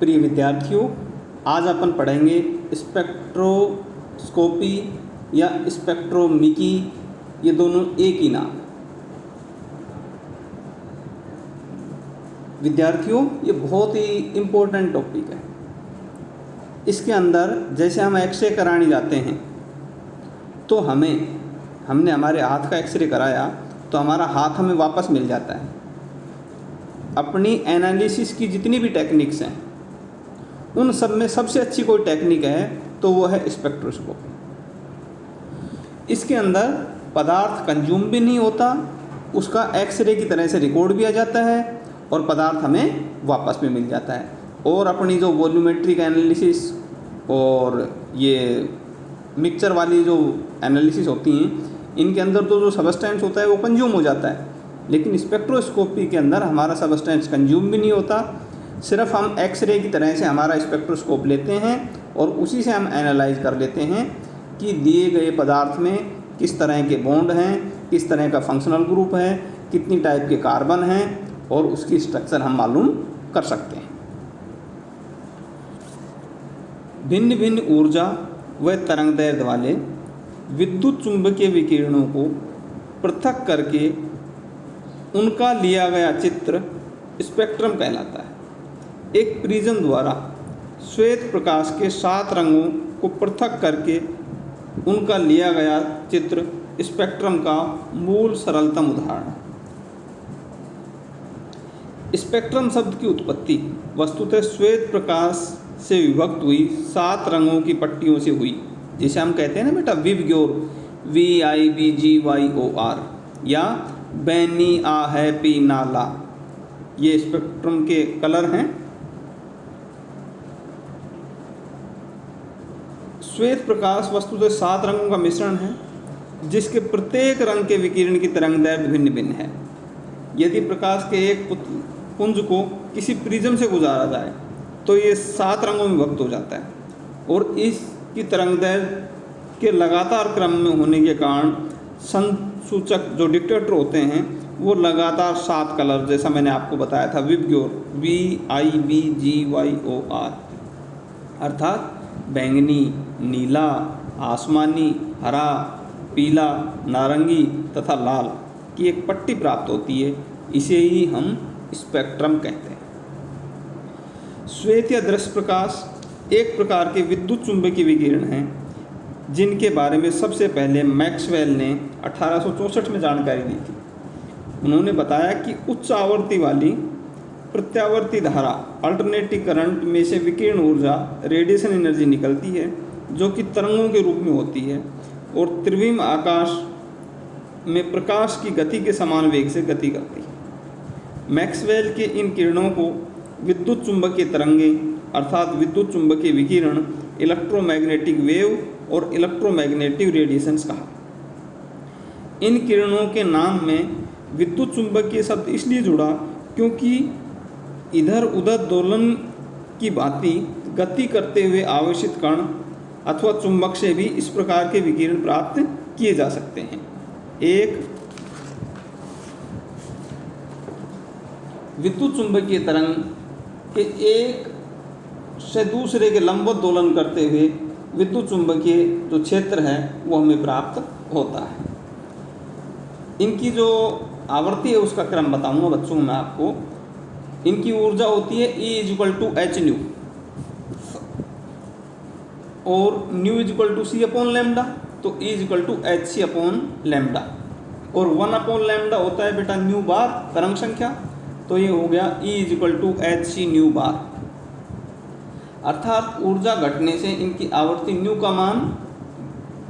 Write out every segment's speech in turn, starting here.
प्रिय विद्यार्थियों, आज अपन पढ़ेंगे स्पेक्ट्रोस्कोपी या स्पेक्ट्रोमिकी। ये दोनों एक ही नाम। विद्यार्थियों, ये बहुत ही इम्पोर्टेंट टॉपिक है। इसके अंदर जैसे हम एक्सरे कराने जाते हैं तो हमने हमारे हाथ का एक्सरे कराया तो हमारा हाथ हमें वापस मिल जाता है। अपनी एनालिसिस की जितनी भी टेक्निक्स हैं उन सब में सबसे अच्छी कोई टेक्निक है तो वो है स्पेक्ट्रोस्कोपी। इसके अंदर पदार्थ कंज्यूम भी नहीं होता, उसका एक्सरे की तरह से रिकॉर्ड भी आ जाता है और पदार्थ हमें वापस भी मिल जाता है। और अपनी जो वॉल्यूमेट्रिक एनालिसिस और ये मिक्सचर वाली जो एनालिसिस होती हैं, इनके अंदर तो जो सबस्टेंस होता है वो कंज्यूम हो जाता है, लेकिन स्पेक्ट्रोस्कोपी के अंदर हमारा सबस्टेंस कंज्यूम भी नहीं होता। सिर्फ हम एक्सरे की तरह से हमारा स्पेक्ट्रोस्कोप लेते हैं और उसी से हम एनालाइज कर लेते हैं कि दिए गए पदार्थ में किस तरह के बॉन्ड हैं, किस तरह का फंक्शनल ग्रुप है, कितनी टाइप के कार्बन हैं और उसकी स्ट्रक्चर हम मालूम कर सकते हैं। भिन्न भिन्न ऊर्जा व तरंगदैर्घ्य वाले विद्युत चुंबकीय विकिरणों को पृथक करके उनका लिया गया चित्र स्पेक्ट्रम कहलाता है। एक प्रिज्म द्वारा श्वेत प्रकाश के 7 रंगों को पृथक करके उनका लिया गया चित्र स्पेक्ट्रम का मूल सरलतम उदाहरण है। स्पेक्ट्रम शब्द की उत्पत्ति वस्तुतः श्वेत प्रकाश से विभक्त हुई 7 रंगों की पट्टियों से हुई, जिसे हम कहते हैं ना बेटा विबग्योर, VIBGYOR, या बैनी आ है पी नाला। ये स्पेक्ट्रम के कलर हैं। श्वेत प्रकाश वस्तुतः 7 रंगों का मिश्रण है, जिसके प्रत्येक रंग के विकिरण की तरंगदैर्घ्य भिन्न भिन्न है। यदि प्रकाश के एक पुंज को किसी प्रिज्म से गुजारा जाए तो ये 7 रंगों में विभक्त हो जाता है और इसकी तरंगदैर्घ्य के लगातार क्रम में होने के कारण संसूचक जो डिटेक्टर होते हैं वो लगातार 7 कलर, जैसा मैंने आपको बताया था, विबग्योर VIBGYOR, अर्थात बैंगनी, नीला, आसमानी, हरा, पीला, नारंगी तथा लाल की एक पट्टी प्राप्त होती है। इसे ही हम स्पेक्ट्रम कहते हैं। श्वेत या दृश्य प्रकाश एक प्रकार के विद्युत चुंबकीय विकिरण हैं जिनके बारे में सबसे पहले मैक्सवेल ने 1864 में जानकारी दी थी। उन्होंने बताया कि उच्च आवृत्ति वाली प्रत्यावर्ती धारा अल्टरनेटिंग करंट में से विकिरण ऊर्जा रेडिएशन एनर्जी निकलती है जो कि तरंगों के रूप में होती है और त्रिविम आकाश में प्रकाश की गति के समान वेग से गति करती है। मैक्सवेल के इन किरणों को विद्युत चुंबकीय तरंगें अर्थात विद्युत चुंबकीय विकिरण, इलेक्ट्रोमैग्नेटिक वेव और इलेक्ट्रोमैग्नेटिक रेडिएशंस कहा। इन किरणों के नाम में विद्युत चुंबकीय शब्द इसलिए जुड़ा क्योंकि इधर उधर दोलन की भांति गति करते हुए आवेशित कण अथवा चुंबक से भी इस प्रकार के विकिरण प्राप्त किए जा सकते हैं। एक विद्युत चुंबकीय तरंग के एक से दूसरे के लंबवत दोलन करते हुए विद्युत चुंबकीय जो क्षेत्र है वो हमें प्राप्त होता है। इनकी जो आवृत्ति है उसका क्रम बताऊंगा बच्चों मैं आपको। इनकी ऊर्जा होती है E=hν और μ=c/λ, तो E=hc/λ और 1/λ होता है बेटा न्यू बार तरंग संख्या, तो ये हो गया E=hc/ν। अर्थात ऊर्जा घटने से इनकी आवर्ती न्यू का मान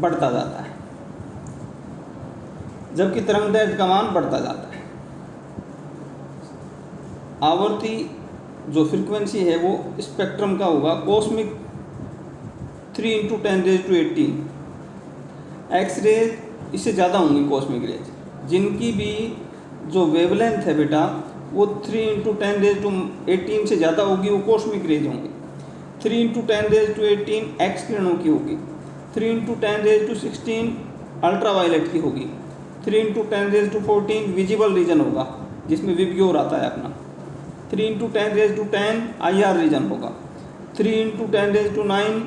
बढ़ता जाता है जबकि तरंगदैर्घ्य का मान बढ़ता जाता है। आवर्ती जो फ्रीक्वेंसी है वो स्पेक्ट्रम का होगा कॉस्मिक 3 × 10⁻18। एक्सरे इससे ज़्यादा होंगी कॉस्मिक रेज, जिनकी भी जो वेवलेंथ है बेटा वो 3 × 10⁻18 से ज़्यादा होगी, वो कॉस्मिक रेज होंगी। 3 × 10⁻18 एक्स किरणों की होगी, 3 × 10⁻16 अल्ट्रावायलेट की होगी, 3 × 10⁻14 विजिबल रीजन होगा जिसमें विबग्योर आता है अपना, 3×10⁻10 IR रीजन होगा, 3×10⁻9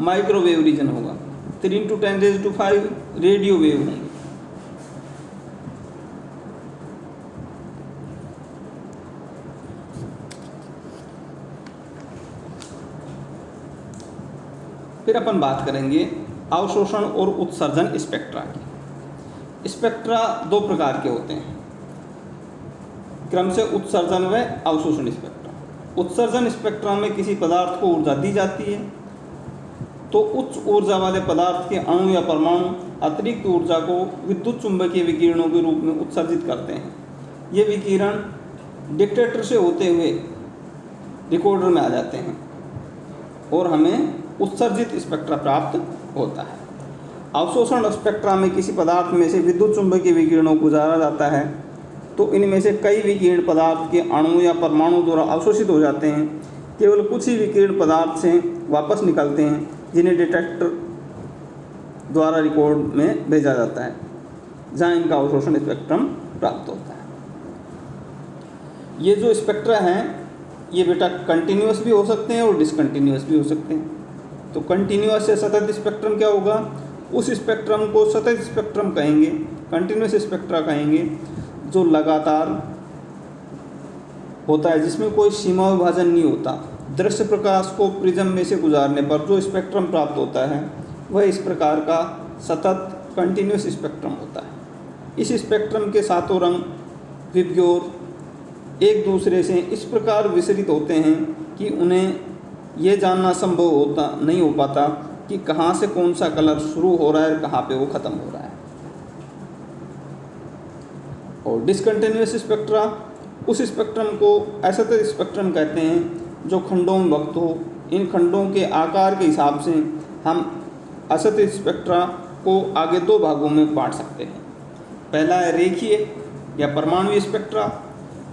माइक्रोवेव रीजन होगा, 3×10⁵ रेडियो वेव होंगे। फिर अपन बात करेंगे अवशोषण और उत्सर्जन स्पेक्ट्रा की। स्पेक्ट्रा दो प्रकार के होते हैं, क्रम से उत्सर्जन व अवशोषण स्पेक्ट्रा। उत्सर्जन स्पेक्ट्रा में किसी पदार्थ को ऊर्जा दी जाती है तो उच्च ऊर्जा वाले पदार्थ के अणु या परमाणु अतिरिक्त ऊर्जा को विद्युत चुंबकीय विकिरणों के रूप में उत्सर्जित करते हैं। ये विकिरण डिटेक्टर से होते हुए रिकॉर्डर में आ जाते हैं और हमें उत्सर्जित स्पेक्ट्रा प्राप्त होता है। अवशोषण स्पेक्ट्रा में किसी पदार्थ में से विद्युत चुंबकीय विकिरणों को गुजारा जाता है तो इनमें से कई विकिरण पदार्थ के अणु या परमाणु द्वारा अवशोषित हो जाते हैं। केवल कुछ ही विकिरण पदार्थ से वापस निकलते हैं जिन्हें डिटेक्टर द्वारा रिकॉर्ड में भेजा जाता है, जहाँ इनका अवशोषण स्पेक्ट्रम प्राप्त होता है। ये जो स्पेक्ट्रा हैं ये बेटा कंटिन्यूअस भी हो सकते हैं और डिसकंटिन्यूअस भी हो सकते हैं। तो कंटिन्यूअस से सतत स्पेक्ट्रम क्या होगा, उस स्पेक्ट्रम को सतत स्पेक्ट्रम कहेंगे, कंटिन्यूअस स्पेक्ट्रा कहेंगे, जो लगातार होता है, जिसमें कोई सीमा विभाजन नहीं होता। दृश्य प्रकाश को प्रिज्म में से गुजारने पर जो स्पेक्ट्रम प्राप्त होता है वह इस प्रकार का सतत कंटिन्यूअस स्पेक्ट्रम होता है। इस स्पेक्ट्रम के सातों रंग विबग्योर एक दूसरे से इस प्रकार विसरित होते हैं कि उन्हें यह जानना संभव नहीं हो पाता कि कहाँ से कौन सा कलर शुरू हो रहा है और कहाँ पे वो ख़त्म हो रहा है। और डिसकंटिन्यूअस स्पेक्ट्रा उस स्पेक्ट्रम को असतत स्पेक्ट्रम कहते हैं जो खंडों में विभक्त हो। इन खंडों के आकार के हिसाब से हम असतत स्पेक्ट्रा को आगे दो भागों में बांट सकते हैं। पहला है रेखीय या परमाणु स्पेक्ट्रा,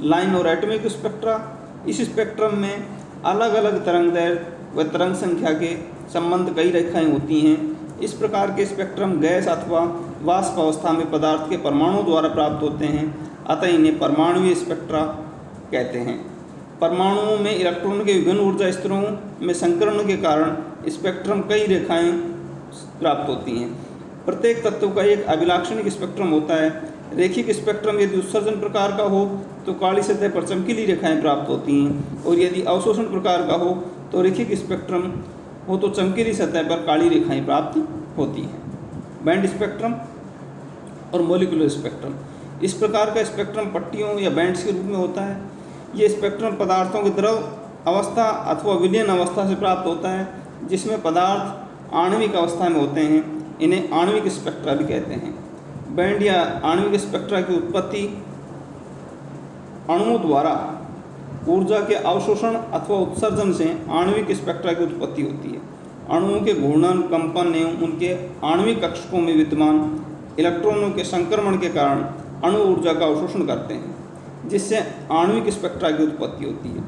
लाइन और एटॉमिक स्पेक्ट्रा। इस स्पेक्ट्रम में अलग अलग तरंगदैर्घ्य व तरंग संख्या के संबंध कई रेखाएं होती हैं। इस प्रकार के स्पेक्ट्रम गैस अथवा वाष्प अवस्था में पदार्थ के परमाणु द्वारा प्राप्त होते हैं, अतः इन्हें परमाणुीय स्पेक्ट्रा कहते हैं। परमाणुओं में इलेक्ट्रॉन के विभिन्न ऊर्जा स्तरों में संकरण के कारण स्पेक्ट्रम कई रेखाएं प्राप्त होती हैं। प्रत्येक तत्व का एक अभिलाक्षणिक स्पेक्ट्रम होता है। रेखिक स्पेक्ट्रम यदि उत्सर्जन प्रकार का हो तो काली सतह पर चमकीली रेखाएं प्राप्त होती हैं, और यदि अवशोषण प्रकार का हो तो रेखिक स्पेक्ट्रम हो तो चमकीली सतह पर काली रेखाएं प्राप्त होती हैं। बैंड स्पेक्ट्रम और मॉलिक्यूलर स्पेक्ट्रम, इस प्रकार का स्पेक्ट्रम पट्टियों या बैंड्स के रूप में होता है। ये स्पेक्ट्रम पदार्थों के द्रव अवस्था अथवा विलयन अवस्था से प्राप्त होता है, जिसमें पदार्थ आणविक अवस्था में होते हैं। इन्हें आणविक स्पेक्ट्रा भी कहते हैं। बैंड या आणविक स्पेक्ट्रा की उत्पत्ति अणुओं द्वारा ऊर्जा के अवशोषण अथवा उत्सर्जन से आणविक स्पेक्ट्रा की उत्पत्ति होती है। अणुओं के घूर्णन, कंपन एवं उनके आणविक कक्षकों में विद्यमान इलेक्ट्रॉनों के संक्रमण के कारण अणु ऊर्जा का अवशोषण करते हैं, जिससे आणविक स्पेक्ट्रा की उत्पत्ति होती है।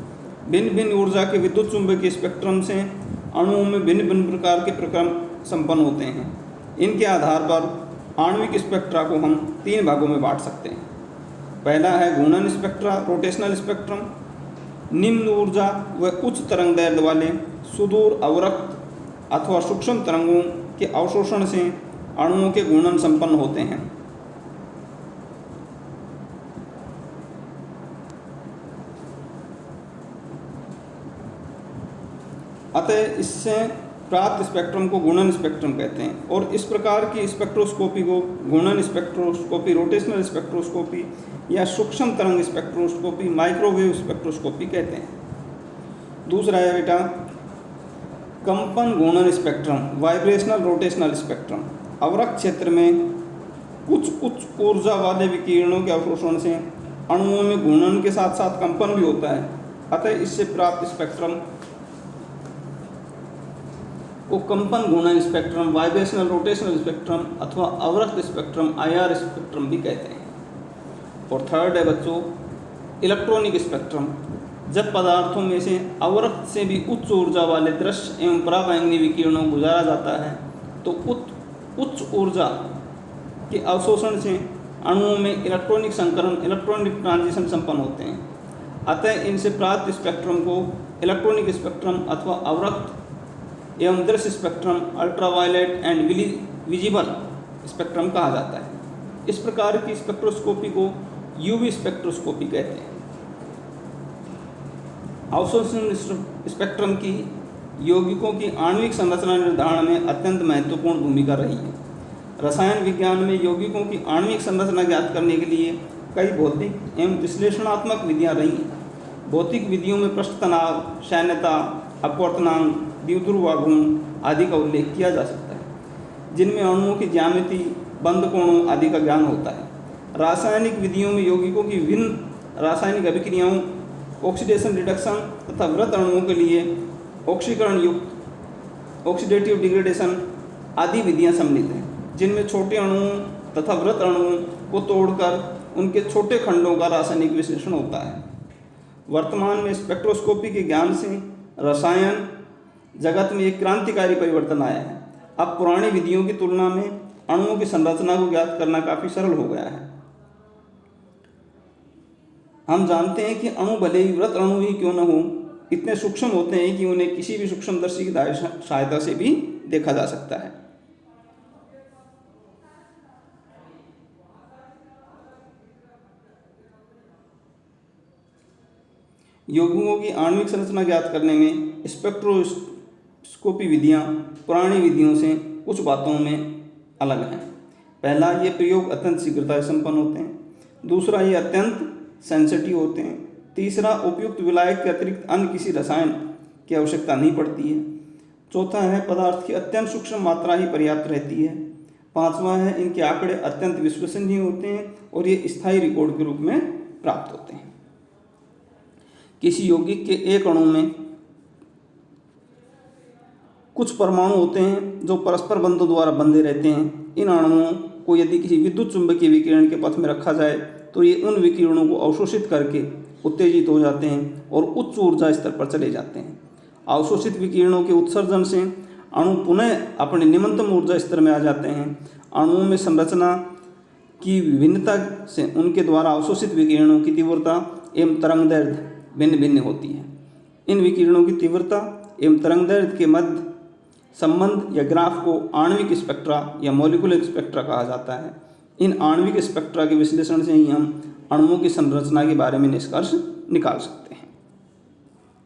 भिन्न भिन्न ऊर्जा के विद्युत चुंबकीय स्पेक्ट्रम से अणुओं में भिन्न भिन्न प्रकार के प्रक्रम संपन्न होते हैं। इनके आधार पर आणविक स्पेक्ट्रा को हम तीन भागों में बांट सकते हैं। पहला है घूर्णन स्पेक्ट्रा, रोटेशनल स्पेक्ट्रम। निम्न ऊर्जा व उच्च तरंगदैर्घ्य वाले सुदूर अवरक्त अथवा सूक्ष्म तरंगों के अवशोषण से अणुओं के घूर्णन संपन्न होते हैं। अतः इससे प्राप्त स्पेक्ट्रम को घूर्णन स्पेक्ट्रम कहते हैं। और इस प्रकार की स्पेक्ट्रोस्कोपी को घूर्णन स्पेक्ट्रोस्कोपी, रोटेशनल स्पेक्ट्रोस्कोपी या सूक्ष्म तरंग स्पेक्ट्रोस्कोपी, माइक्रोवेव स्पेक्ट्रोस्कोपी कहते हैं। दूसरा है बेटा कंपन घूर्णन स्पेक्ट्रम, वाइब्रेशनल रोटेशनल स्पेक्ट्रम। अवरक्त क्षेत्र में कुछ उच्च ऊर्जा वाले विकिरणों के अवशोषण से अणुओं में घूर्णन के साथ साथ कंपन भी होता है। अतः इससे प्राप्त स्पेक्ट्रम को कंपन घूर्णन स्पेक्ट्रम, वाइब्रेशनल रोटेशनल स्पेक्ट्रम अथवा अवरक्त स्पेक्ट्रम, IR स्पेक्ट्रम भी कहते हैं। और थर्ड है बच्चों इलेक्ट्रॉनिक स्पेक्ट्रम। जब पदार्थों में से अवरक्त से भी उच्च ऊर्जा वाले दृश्य एवं पराबैंगनी विकिरणों को गुजारा जाता है तो उच्च ऊर्जा के अवशोषण से अणुओं में इलेक्ट्रॉनिक संकरण, इलेक्ट्रॉनिक ट्रांजिशन संपन्न होते हैं। अतः इनसे प्राप्त स्पेक्ट्रम को इलेक्ट्रॉनिक स्पेक्ट्रम अथवा अवरक्त एवं दृश्य spectrum, ultraviolet and visible spectrum कहा जाता है। इस प्रकार की स्पेक्ट्रोस्कोपी को यूवी स्पेक्ट्रोस्कोपी कहते हैं। अवशोषण स्पेक्ट्रम की यौगिकों की आणविक संरचना निर्धारण में अत्यंत महत्वपूर्ण भूमिका रही है। रसायन विज्ञान में यौगिकों की आणविक संरचना ज्ञात करने के लिए कई भौतिक एवं विश्लेषणात्मक विधियां रही हैं। भौतिक विधियों में पृष्ठ तनाव, शैन्यता, अपवर्तनांक, द्विध्रुव आघूर्ण आदि का उल्लेख किया जा सकता है, जिनमें अणुओं की ज्यामिति, बंद कोणों आदि का ज्ञान होता है। रासायनिक विधियों में यौगिकों की विभिन्न रासायनिक अभिक्रियाओं, ऑक्सीडेशन रिडक्शन तथा वृत्त अणुओं के लिए ऑक्सीकरण युक्त ऑक्सीडेटिव डिग्रेडेशन आदि विधियां सम्मिलित हैं, जिनमें छोटे अणुओं तथा वृत्त अणुओं को तोड़कर उनके छोटे खंडों का रासायनिक विश्लेषण होता है। वर्तमान में स्पेक्ट्रोस्कोपी के ज्ञान से रसायन जगत में एक क्रांतिकारी परिवर्तन आया है। अब पुरानी विधियों की तुलना में अणुओं की संरचना को ज्ञात करना काफ़ी सरल हो गया है। हम जानते हैं कि अणु भले ही वृत्त अणु ही क्यों न हो, इतने सूक्ष्म होते हैं कि उन्हें किसी भी सूक्ष्मदर्शी की सहायता से भी देखा जा सकता है। यौगिकों की आणविक संरचना ज्ञात करने में स्पेक्ट्रोस्कोपी विधियां पुरानी विधियों से कुछ बातों में अलग हैं। पहला, ये प्रयोग अत्यंत शीघ्रता से संपन्न होते हैं। दूसरा, ये अत्यंत सेंसिटिव होते हैं। तीसरा, उपयुक्त विलायक के अतिरिक्त अन्य किसी रसायन की आवश्यकता नहीं पड़ती है। चौथा है, पदार्थ की अत्यंत सूक्ष्म मात्रा ही पर्याप्त रहती है। पांचवा है, इनके आंकड़े अत्यंत विश्वसनीय होते हैं और ये स्थायी रिकॉर्ड के रूप में प्राप्त होते हैं। किसी यौगिक के एक अणु में कुछ परमाणु होते हैं जो परस्पर बंधों द्वारा बंधे रहते हैं। इन अणुओं को यदि किसी विद्युत चुंबकीय विकिरण के पथ में रखा जाए तो ये उन विकिरणों को अवशोषित करके उत्तेजित हो जाते हैं और उच्च ऊर्जा स्तर पर चले जाते हैं। अवशोषित विकिरणों के उत्सर्जन से अणु पुनः अपने निम्नतम ऊर्जा स्तर में आ जाते हैं। अणुओं में संरचना की विभिन्नता से उनके द्वारा अवशोषित विकिरणों की तीव्रता एवं तरंगदैर्घ्य भिन्न भिन्न होती है। इन विकिरणों की तीव्रता एवं तरंगदैर्घ्य के मध्य संबंध या ग्राफ को आणविक स्पेक्ट्रा या मॉलिक्यूलर स्पेक्ट्रा कहा जाता है। इन आणविक स्पेक्ट्रा के विश्लेषण से ही हम अणुओं की संरचना के बारे में निष्कर्ष निकाल सकते हैं।